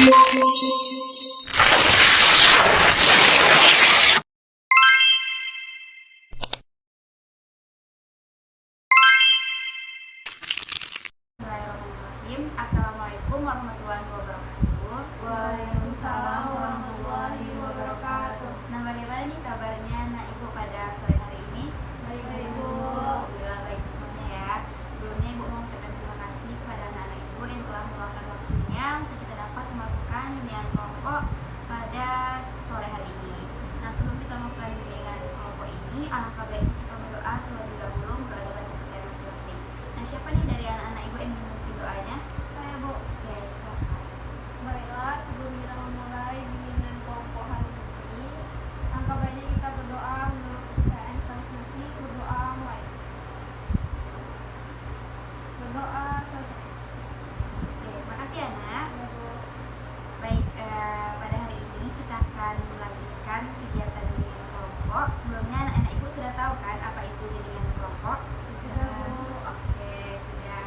Bismillahirrahmanirrahim. Assalamualaikum warahmatullahi wabarakatuh. Waalaikumsalam warahmatullahi wabarakatuh. Nah, bagaimana nih kabarnya anak ibu pada sore hari ini? Baik, Ibu. Alhamdulillah baik semuanya ya. Sebelumnya ibu mau mengucapkan terima kasih kepada anak-anak ibu yang telah meluangkan waktunya untuk kita dapat melakukan bimbingan kelompok pada sore hari ini. Nah, sebelum kita melakukan bimbingan kelompok ini, alangkah baiknya kita berdoa terlebih dahulu menurut agama kepercayaan masing-masing. Nah, siapa nih dari anak-anak ibu yang memimpin doanya? Saya, Bu. Ya, silakan. Baiklah, sebelum kita memulai bimbingan kelompok hari ini, angka baiknya kita berdoa menurut kepercayaan kita masing-masing. Berdoa mulai. Berdoa selesai. Oke, makasih anak. Ya, Bu. Baik, pada hari ini kita akan melanjutkan kegiatan bimbingan kelompok. Sebelumnya anak-anak ibu sudah tahu kan apa itu bimbingan kelompok? Sudah, Bu. Oke, sudah.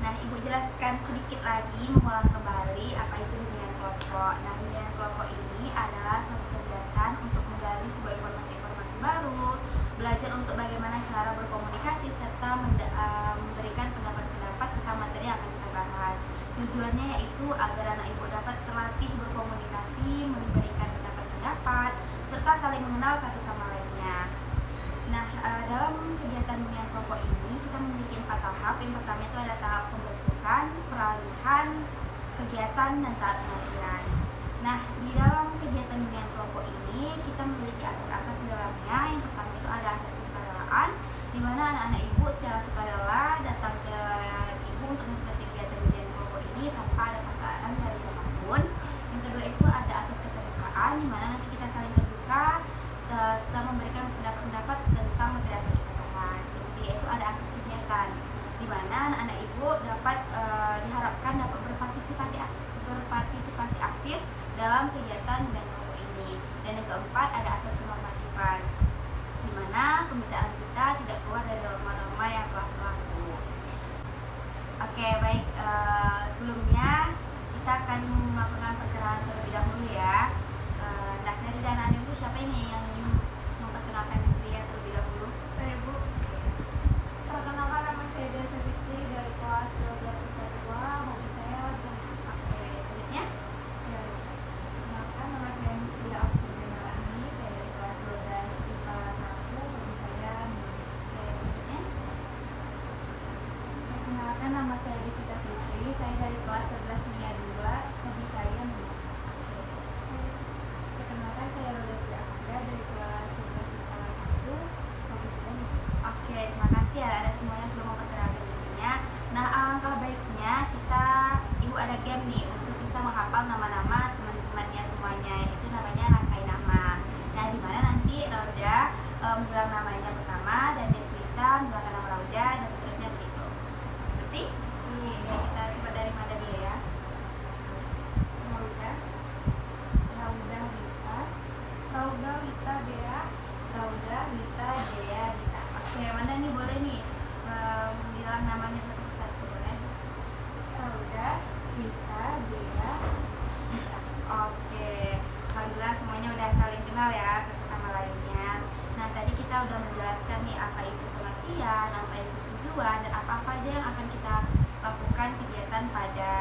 Nah, ibu jelaskan sedikit lagi, mengulang kembali apa itu bimbingan kelompok. Nah, bimbingan kelompok ini adalah suatu kegiatan untuk menggali sebuah informasi-informasi baru, belajar untuk bagaimana cara berkomunikasi, serta memberikan pendapat-pendapat tentang materi yang akan kita bahas. Tujuannya yaitu agar anak ibu dapat terlatih berkomunikasi, memberikan pendapat-pendapat, serta saling mengenal satu sama lainnya. Nah, dalam kegiatan bimbingan kelompok ini kita memiliki 4 tahap. Yang pertama itu ada tahap pembentukan, peralihan, kegiatan, dan tahap pengambilan. Nah, di dalam kegiatan bimbingan kelompok ini kita memiliki asas-asas di dalamnya. Yang pertama itu ada asas kesukarelaan, di mana anak-anak ibu secara sukarela datang ke ibu untuk mengikuti kegiatan bimbingan kelompok ini tanpa ada paksaan dari siapapun. Yang kedua itu ada asas keterbukaan, di mana nanti kita saling terbuka setelah memberikan pendapat-pendapat tentang materi yang kita bahas. Seperti itu ada asas kegiatan, di mana anak-anak ibu dapat diharapkan dapat berpartisipasi aktif dalam kegiatan bimbingan kelompok ini. Dan yang keempat ada asas kenormatifan, di mana pembicaraan kita tidak keluar dari norma-norma yang telah berlaku. Oke, baik. Sebelumnya kita akan melakukan perkenalan terlebih dahulu ya. Nah, dari anak-anak ibu siapa ini yang ingin memperkenalkan diri terlebih dahulu? Saya, Bu. Perkenalkan, nama saya Dea Fitri dari kelas 12 IPA 2. Hobi saya bermain. Oke, selanjutnya. Ya. Perkenalkan, nama saya Muslia Abdulrahmi. Saya dari kelas 12 IPA 1. Hobi saya menulis. Oke, selanjutnya. Perkenalkan, nama saya Deswita Fitri. Saya dari kelas 11 MIA 2. Hobi saya membaca. Perkenalkan, saya Roda Triakuda dari kelas 11 IPA 1. Hobi saya membaca. Oke, terima kasih ya ada semuanya sudah memperkenalkan dirinya. Nah, alangkah baiknya ibu ada game nih untuk bisa menghafal nama-nama teman-temannya semuanya. Itu namanya rangkai nama. Nah, di mana nanti Rauda bilang namanya pertama dan Deswita bilang nama Rauda dan seterusnya begitu. Berarti? Ini Kita coba dari mana dia ya? Rauda. Rauda Wita. Rauda Wita Dea. Rauda, Wita, Dea, Dita. Oke, mana nih boleh nih bilang namanya satu persatu boleh? Rauda, Wita, Dea, Dita. Oke, alhamdulillah semuanya udah saling kenal ya satu sama lainnya. Nah, tadi kita udah menjelaskan nih apa itu pengertian, apa itu tujuan, dan apa-apa aja yang akan kita lakukan kegiatan pada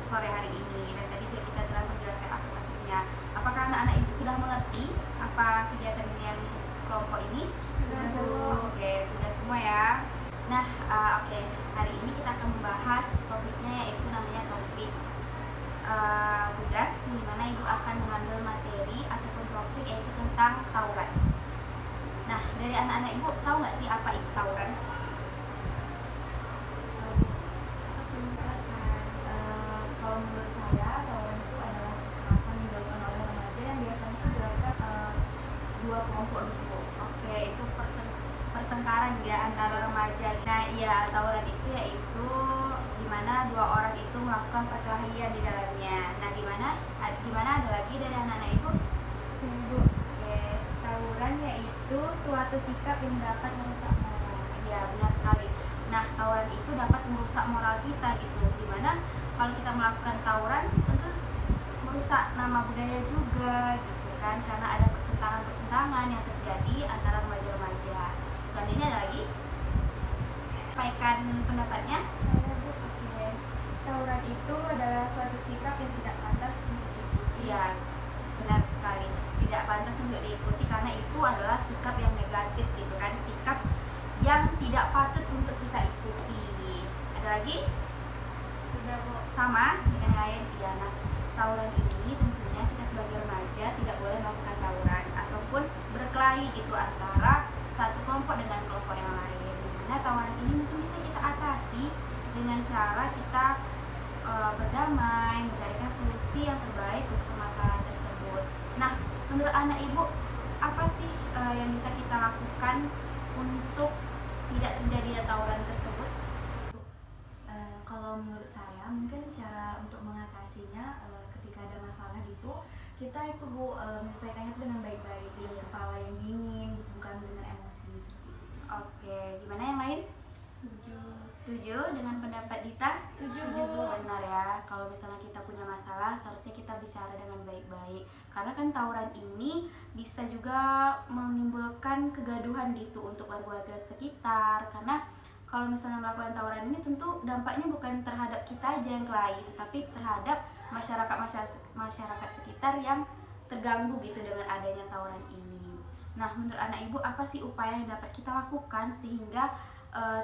sore hari ini. Dan tadi juga kita telah menjelaskan asas-asasnya. Apakah anak-anak ibu sudah mengerti apa kegiatan bimbingan kelompok ini? Sudah, Bu. Oke, sudah semua ya. Nah, oke, hari ini kita akan membahas topiknya yaitu namanya topik tugas, di mana ibu akan mengambil materi ataupun topik yaitu tentang tawuran. Nah, dari anak-anak ibu tahu nggak sih apa itu tawuran? Kalau menurut saya, tawuran itu adalah kekerasan yang dilakukan oleh remaja yang biasanya itu dilakukan dua kelompok gitu. Oke, itu pertengkaran ya antara remaja. Nah, iya, tawuran itu yaitu di mana dua orang itu melakukan perkelahian di dalamnya. Nah, gimana ada lagi dari anak-anak ibu? Sungguh, Oke, tawuran yaitu suatu sikap yang dapat merusak moral. iya benar sekali. Nah, tawuran itu dapat merusak moral kita gitu. Dimana kalau kita melakukan tawuran tentu merusak nama budaya juga gitu kan, karena ada pertentangan yang terjadi antara remaja-remaja. Selanjutnya ada lagi, sampaikan pendapatnya. Saya Bu, Oke. tawuran itu adalah suatu sikap yang tidak pantas untuk diikuti. Iya, benar sekali. Tidak pantas untuk diikuti karena itu adalah sikap yang negatif gitu kan, sikap yang tidak patut untuk kita ikuti. Ada lagi? Sudah Bu. Sama dengan yang lain. Iya, nah tawuran ini tentunya kita sebagai remaja tidak boleh melakukan tawuran ataupun berkelahi gitu antara satu kelompok dengan kelompok yang lain. Dimana tawuran ini mungkin bisa kita atasi dengan cara kita berdamai, mencarikan solusi yang terbaik untuk permasalahan tersebut. Nah, menurut anak ibu, apa sih yang bisa kita lakukan untuk tidak terjadinya tawuran tersebut? Kalau menurut saya mungkin cara untuk mengatasinya ketika ada masalah gitu, kita itu Bu menyelesaikannya itu dengan baik-baik, dengan kepala yang dingin, bukan dengan emosi seperti itu. Oke, gimana yang lain? Setuju dengan pendapat Dita? Setuju Bu. Benar ya, kalau misalnya kita punya masalah seharusnya kita bicara dengan baik-baik. Karena kan tawuran ini bisa juga menimbulkan kegaduhan gitu untuk warga sekitar. Karena kalau misalnya melakukan tawuran ini tentu dampaknya bukan terhadap kita aja yang kelahi, tetapi terhadap masyarakat sekitar yang terganggu gitu dengan adanya tawuran ini. Nah, menurut anak ibu apa sih upaya yang dapat kita lakukan sehingga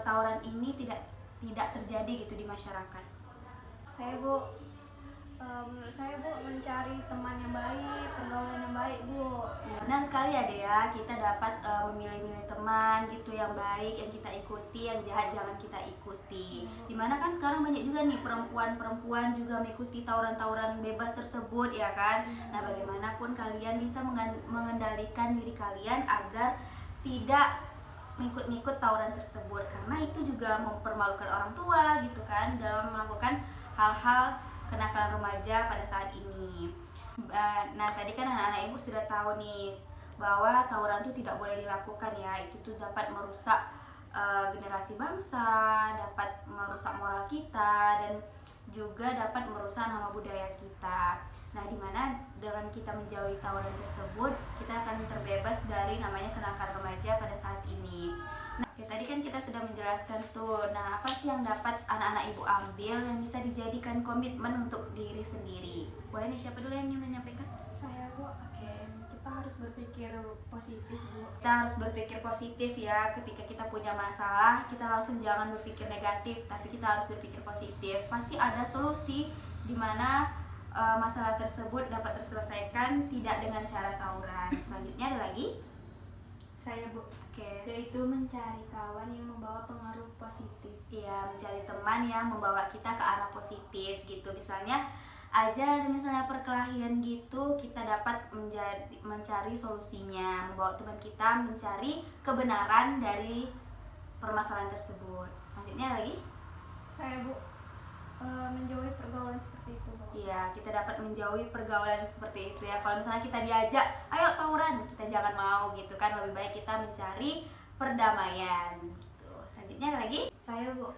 tawuran ini tidak terjadi gitu di masyarakat? Saya Bu, menurut saya Bu, mencari teman yang baik, pergaulan yang baik Bu. Benar sekali ya Dea, kita dapat memilih-milih teman gitu yang baik yang kita ikuti, yang jahat jangan kita ikuti. Dimana kan sekarang banyak juga nih perempuan juga mengikuti tawuran-tawuran bebas tersebut ya kan. Nah, bagaimanapun kalian bisa mengendalikan diri kalian agar tidak ngikut-ngikut tawuran tersebut, karena itu juga mempermalukan orang tua gitu kan dalam melakukan hal-hal kenakalan remaja pada saat ini. Nah, tadi kan anak-anak ibu sudah tahu nih bahwa tawuran itu tidak boleh dilakukan ya, itu tuh dapat merusak generasi bangsa, dapat merusak moral kita, dan juga dapat merusak nama budaya kita. Nah, dimana dengan kita menjauhi tawuran tersebut, kita akan terbebas dari namanya kenakalan remaja pada saat ini. Nah, tadi kan kita sudah menjelaskan tuh, nah apa sih yang dapat anak-anak ibu ambil yang bisa dijadikan komitmen untuk diri sendiri? Boleh nih, siapa dulu yang ingin menyampaikan? Saya Bu, Oke. kita harus berpikir positif Bu. Kita harus berpikir positif ya, ketika kita punya masalah, kita langsung jangan berpikir negatif, tapi kita harus berpikir positif. Pasti ada solusi di mana masalah tersebut dapat terselesaikan tidak dengan cara tawuran. Selanjutnya ada lagi? Saya Bu, Oke. yaitu mencari kawan yang membawa pengaruh positif. Iya, mencari teman yang membawa kita ke arah positif gitu. Misalnya aja misalnya perkelahian gitu, kita dapat mencari solusinya, membawa teman kita mencari kebenaran dari permasalahan tersebut. Selanjutnya lagi? Saya Bu, menjauhi pergaulan seperti itu Bu. Iya, kita dapat menjauhi pergaulan seperti itu ya. Kalau misalnya kita diajak, ayo tawuran, kita jangan mau gitu kan. Lebih baik kita mencari perdamaian gitu. Selanjutnya ada lagi? Saya Bu,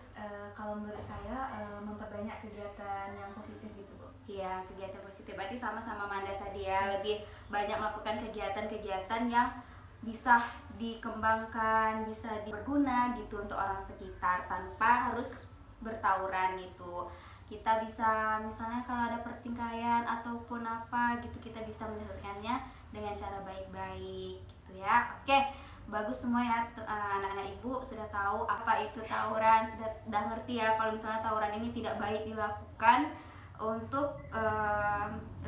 kalau menurut saya memperbanyak kegiatan yang positif gitu Bu. Iya, kegiatan positif. Berarti sama-sama Manda tadi ya, lebih banyak melakukan kegiatan-kegiatan yang bisa dikembangkan, bisa berguna gitu untuk orang sekitar tanpa harus bertawuran gitu. Kita bisa misalnya kalau ada pertikaian ataupun apa gitu, kita bisa menyelesaikannya dengan cara baik-baik gitu ya. Oke, bagus semua ya anak-anak ibu sudah tahu apa itu tawuran, sudah ngerti ya kalau misalnya tawuran ini tidak baik dilakukan untuk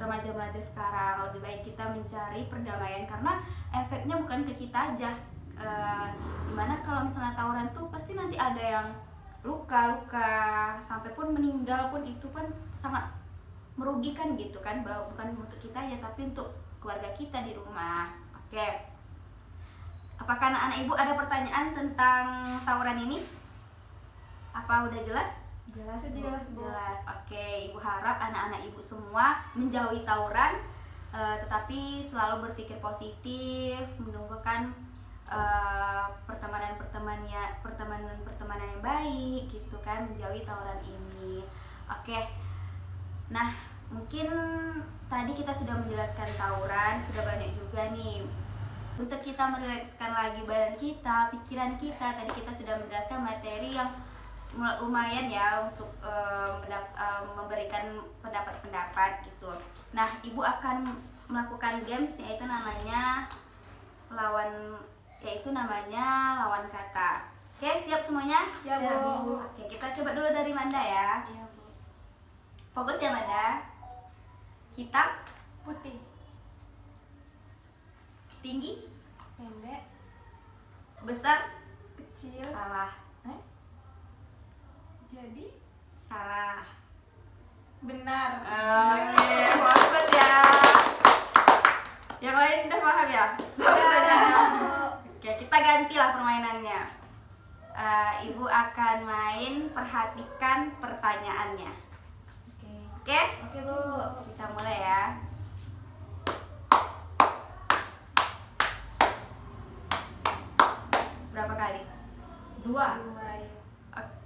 remaja-remaja sekarang. Lebih baik kita mencari perdamaian karena efeknya bukan ke kita aja. Dimana kalau misalnya tawuran tuh pasti nanti ada yang luka-luka sampai pun meninggal pun, itu kan sangat merugikan gitu kan, bukan untuk kita aja tapi untuk keluarga kita di rumah. Oke, apakah anak-anak ibu ada pertanyaan tentang tawuran ini? Apa udah jelas? Jelas Bu. Jelas Bu. Jelas. Oke, ibu harap anak-anak ibu semua menjauhi tawuran, tetapi selalu berpikir positif, menumbuhkan pertemanan yang baik gitu kan, menjauhi tawuran ini. Oke. Nah, Mungkin tadi kita sudah menjelaskan tawuran, sudah banyak juga nih. Untuk kita merilekskan lagi badan kita, pikiran kita, tadi kita sudah menjelaskan materi yang lumayan ya untuk memberikan pendapat-pendapat gitu. Nah, Ibu akan melakukan games yaitu namanya lawan kata. Oke, siap semuanya? Siap, Bu. Oke, kita coba dulu dari Manda ya. Iya, Bu. Fokus ya, Manda. Hitam, Putih. tinggi, Pendek. besar, Kecil. salah, Jadi salah. benar. Oke, fokus ya. Yang lain udah paham ya? Oke, kita gantilah permainannya. Ibu akan main perhatikan pertanyaannya. Oke? Oke, Bu. Kita mulai ya. Berapa kali? 2.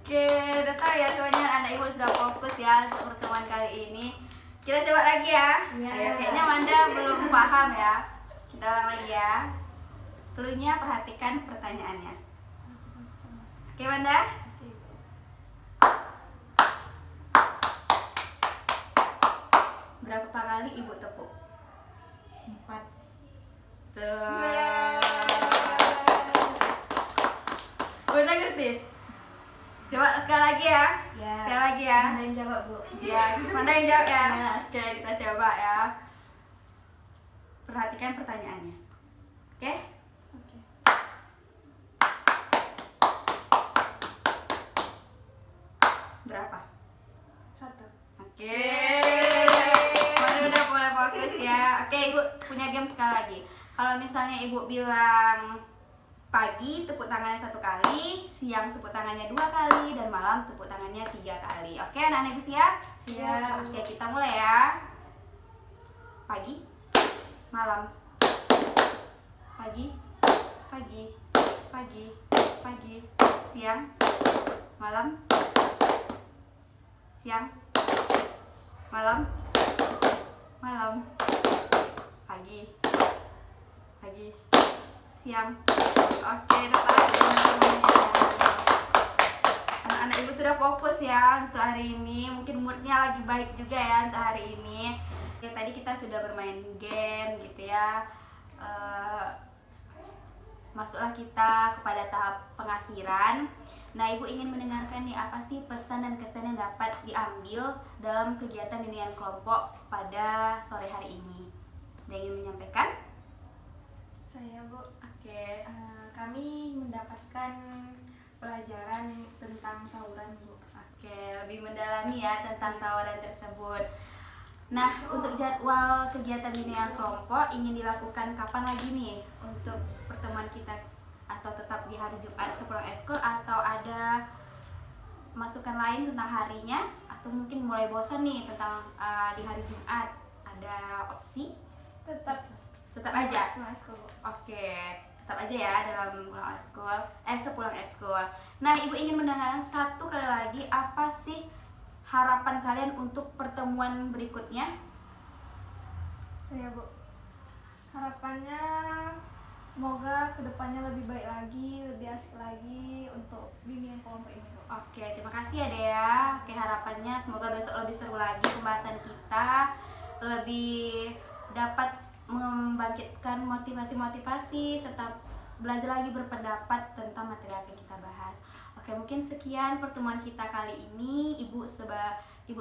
Oke, udah tahu ya semuanya, anak ibu sudah fokus ya untuk pertemuan kali ini. Kita coba lagi ya. Iya. Ayo, kayaknya Manda belum paham ya. Kita ulang lagi ya. Cluenya perhatikan pertanyaannya. Oke, Manda? Berapa kali ibu tepuk? 4. Tuh. Udah ngerti? Coba sekali lagi ya. Ya. Sekali lagi ya. Anda yang jawab, Bu. Ya, mana yang jawab ya? Ya. Oke, kita coba ya. Perhatikan pertanyaannya. Oke? Oke. Berapa? 1. Oke. Baru udah mulai fokus ya. Oke, Ibu punya game sekali lagi. Kalau misalnya Ibu bilang pagi tepuk tangannya 1 kali, siang tepuk tangannya 2 kali, dan malam tepuk tangannya 3 kali. Oke, anak-anak Ibu siap? Siap. Oke, kita mulai ya. Pagi, malam, pagi, pagi, pagi, pagi, siang, malam, siang, malam, malam, pagi, pagi, siang. Oke, dapat. Anak-anak ibu sudah fokus ya untuk hari ini. Mungkin moodnya lagi baik juga ya untuk hari ini. Oke, tadi kita sudah bermain game gitu ya. Masuklah kita kepada tahap pengakhiran. Nah, ibu ingin mendengarkan nih apa sih pesan dan kesan yang dapat diambil dalam kegiatan bimbingan kelompok pada sore hari ini. Ada yang ingin menyampaikan? Saya, Bu. Oke. Kami mendapatkan pelajaran tentang tawuran, Bu. Oke, lebih mendalami ya tentang tawaran tersebut. Nah, untuk jadwal kegiatan bimbingan kelompok ingin dilakukan kapan lagi nih untuk pertemuan kita, atau tetap di hari Jumat sepulang ekskul, atau ada masukan lain tentang harinya, atau mungkin mulai bosan nih tentang di hari Jumat? Ada opsi? Tetap Aja. Mas, Bu. Oke, tetap aja ya dalam sepulang ekskul. Nah, ibu ingin mendengarkan satu kali lagi, apa sih harapan kalian untuk pertemuan berikutnya? Saya, Bu. Harapannya semoga kedepannya lebih baik lagi, lebih asik lagi untuk bimbingan kelompok ini, Bu. Oke, terima kasih ya Dea. Oke, harapannya semoga besok lebih seru lagi pembahasan kita, lebih dapat membangkitkan motivasi-motivasi serta belajar lagi berpendapat tentang materi yang akan kita bahas. Oke, mungkin sekian pertemuan kita kali ini. Ibu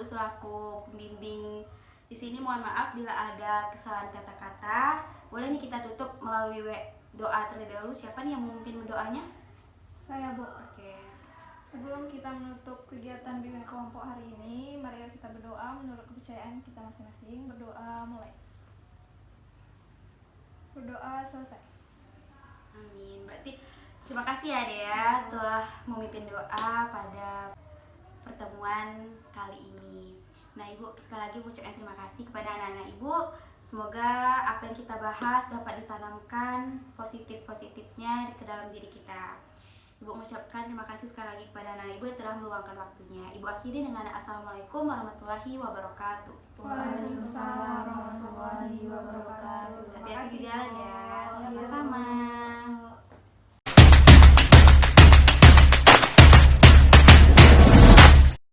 selaku pembimbing di sini mohon maaf bila ada kesalahan kata-kata. Boleh nih kita tutup melalui doa terlebih dahulu. Siapa nih yang memimpin doanya? Saya, Bu. Oke. Sebelum kita menutup kegiatan bimbingan kelompok hari ini, mari kita berdoa menurut kepercayaan kita masing-masing. Berdoa mulai. Berdoa selesai. Amin. Berarti terima kasih ya Dea telah memimpin doa pada pertemuan kali ini. Nah, Ibu sekali lagi mengucapkan terima kasih kepada anak-anak Ibu. Semoga apa yang kita bahas dapat ditanamkan positif-positifnya ke dalam diri kita. Ibu Ibu mengucapkan terima kasih sekali lagi kepada anak ibu yang telah meluangkan waktunya. Ibu akhiri dengan assalamualaikum warahmatullahi wabarakatuh. Waalaikumsalam